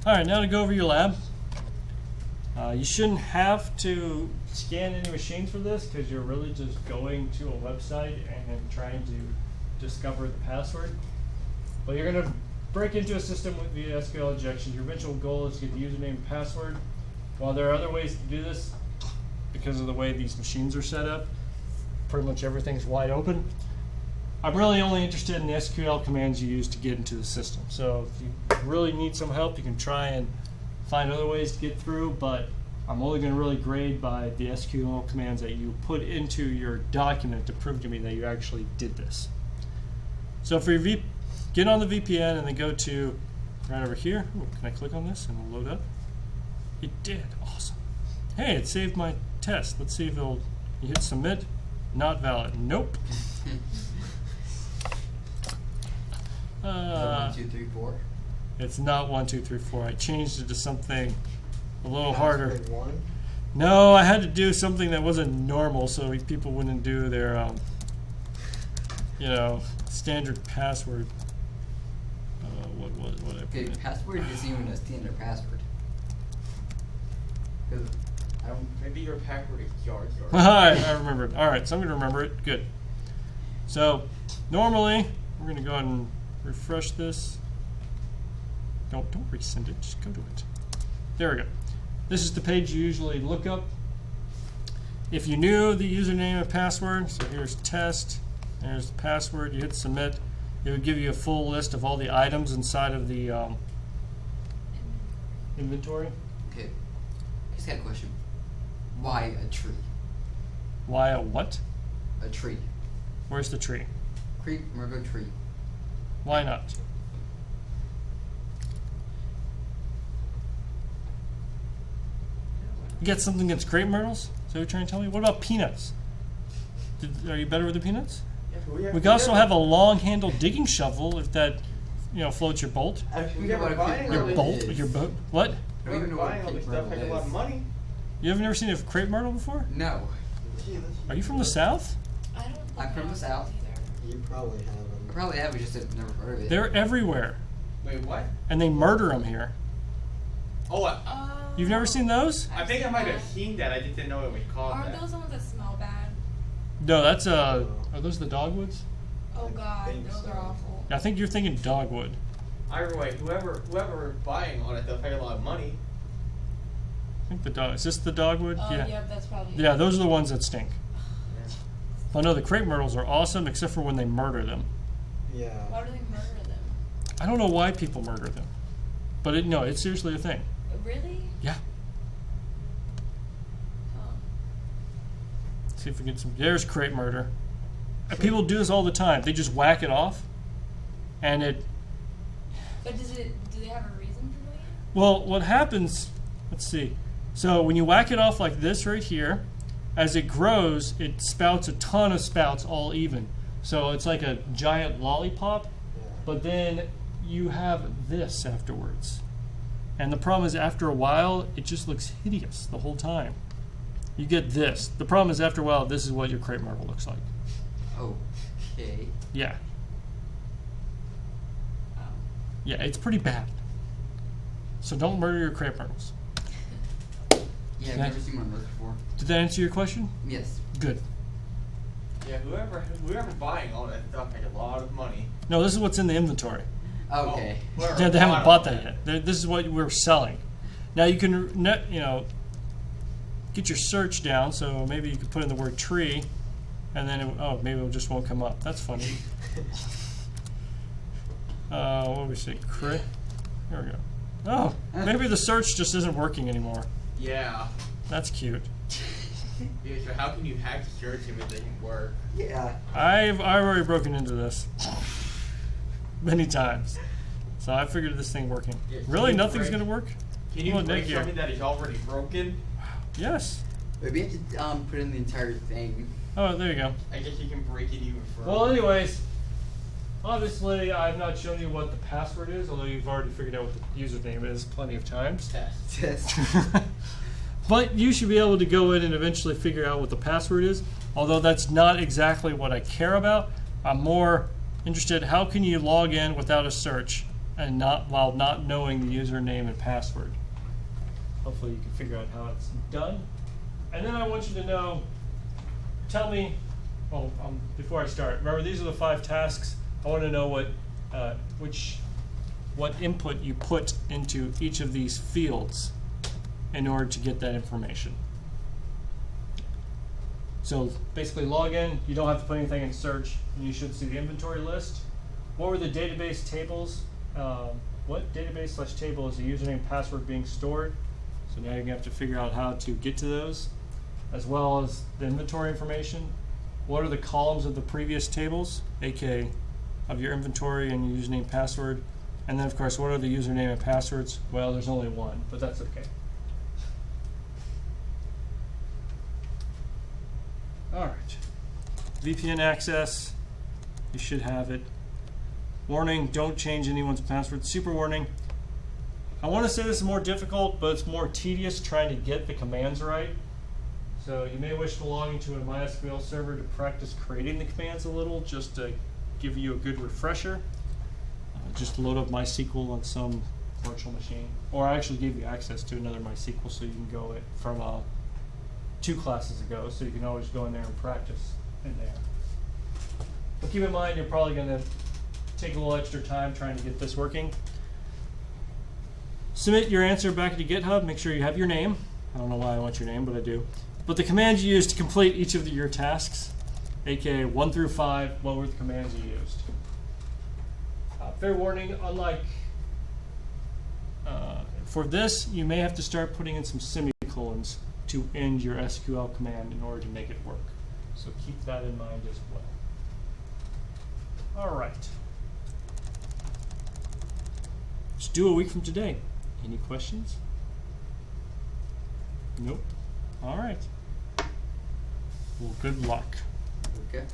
All right, now to go over your lab. You shouldn't have to scan any machines for this because you're really just going to a website and trying to discover the password. But you're going to break into a system via SQL injection. Your eventual goal is to get the username and password. While there are other ways to do this, because of the way these machines are set up, pretty much everything's wide open. I'm really only interested in the SQL commands you use to get into the system. So if you really need some help, you can try and find other ways to get through, but I'm only going to really grade by the SQL commands that you put into your document to prove to me that you actually did this. So for your get on the VPN and then go to right over here. Ooh, can I click on this and it'll load up? It did. Awesome. Hey, it saved my test. Let's see if it'll. You hit submit. Not valid. Nope. 1, 2, 3, 4. It's not 1, 2, 3, 4. I changed it to something a little harder. Password 1? No, I had to do something that wasn't normal, so people wouldn't do their, standard password. What I put Okay, in. password isn't even a standard password. Because I don't. Maybe your password is yard. All right, I remembered. All right, so I'm going to remember it. Good. So normally, we're going to go ahead and refresh this. Don't resend it. Just go to it. There we go. This is the page you usually look up. If you knew the username and password, so here's test, there's the password, you hit submit, it would give you a full list of all the items inside of the inventory. Okay. I just got a question. Why a tree? Why a what? A tree. Where's the tree? Creep Murgo tree. Why not? You got something against crepe myrtles? Is that what you're trying to tell me? What about peanuts? Are you better with the peanuts? Yeah, We can also have a long-handled digging shovel if that, floats your bolt. We never buying Your all bolt? this. Your boat? What? I don't even know what Buying all this crepe stuff myrtle has a lot of is. money. You have never seen a crepe myrtle before? No. Are you from the South? I don't think I'm from I the have South. either. You probably I haven't. probably have, but just have never heard of it. They're everywhere, Wait, what? and they murder them here. Oh, You've never seen those? I think I might have seen that. I just didn't know it was called Aren't that. those the ones that smell bad? No, that's are those the dogwoods? Oh I god, think those so. are awful. I think you're thinking dogwood. Either way, whoever buying all that stuff had a lot of money. I think the dog. Is this the dogwood? Oh, yeah. yep, that's probably Yeah, those are the ones that stink. Yeah. Well, no, the crepe myrtles are awesome, except for when they murder them. Yeah. Why do they murder them? I don't know why people murder them, but it's seriously a thing. Really? Yeah. Oh. See if we get some. There's crepe murder. And people do this all the time. They just whack it off, and it. But do they have a reason for doing it? Well, what happens? Let's see. So when you whack it off like this right here, as it grows, it spouts a ton of spouts all even. So it's like a giant lollipop, Yeah. but then you have this afterwards. And the problem is after a while, it just looks hideous the whole time. You get this. The problem is after a while, this is what your crepe myrtle looks like. Okay. Yeah. Oh. Yeah, it's pretty bad. So don't murder your crepe myrtles. Yeah, I've Yeah. never seen one of those before. Did that answer your question? Yes. Good. Yeah, whoever buying all that stuff had a lot of money. No, this is what's in the inventory. Okay. Oh, whoever Yeah, they haven't bought all that yet. This is what we're selling. Now you can, get your search down. So maybe you could put in the word tree, and then maybe it just won't come up. That's funny. What do we say? There we go. Oh, maybe the search just isn't working anymore. Yeah. That's cute. Yeah, so how can you hack the search if it doesn't work? Yeah. I've already broken into this many times, so I figured this thing working. Yeah, Really, can you nothing's break- gonna work? Can you Well, break Nick, here. something that is already broken? Yes. Maybe you have to put in the entire thing. Oh, there you go. I guess you can break it even further. Well, anyways, obviously I've not shown you what the password is, although you've already figured out what the username is plenty of times. Test. Yes. But you should be able to go in and eventually figure out what the password is, although that's not exactly what I care about. I'm more interested, how can you log in without a search and not while not knowing the username and password. Hopefully you can figure out how it's done. And then I want you to know, tell me, before I start, remember these are the 5 tasks. I want to know what input you put into each of these fields in order to get that information. So basically log in, you don't have to put anything in search, and you should see the inventory list. What were the database tables? What database/table is the username and password being stored? So now you're going to have to figure out how to get to those, as well as the inventory information. What are the columns of the previous tables, aka of your inventory and your username and password? And then of course, what are the username and passwords? Well, there's only one, but that's okay. All right, VPN access, you should have it. Warning, don't change anyone's password. Super warning. I want to say this is more difficult, but it's more tedious trying to get the commands right. So you may wish to log into a MySQL server to practice creating the commands a little, just to give you a good refresher. Just load up MySQL on some virtual machine. Or I actually gave you access to another MySQL, so you can go it from 2 classes ago, so you can always go in there and practice in there. But keep in mind, you're probably going to take a little extra time trying to get this working. Submit your answer back to GitHub. Make sure you have your name. I don't know why I want your name, but I do. But the commands you used to complete each of your tasks, aka 1 through 5, what were the commands you used? Fair warning, unlike for this, you may have to start putting in some semicolons to end your SQL command in order to make it work. So keep that in mind as well. All right. It's due a week from today. Any questions? Nope. All right. Well, good luck. Okay.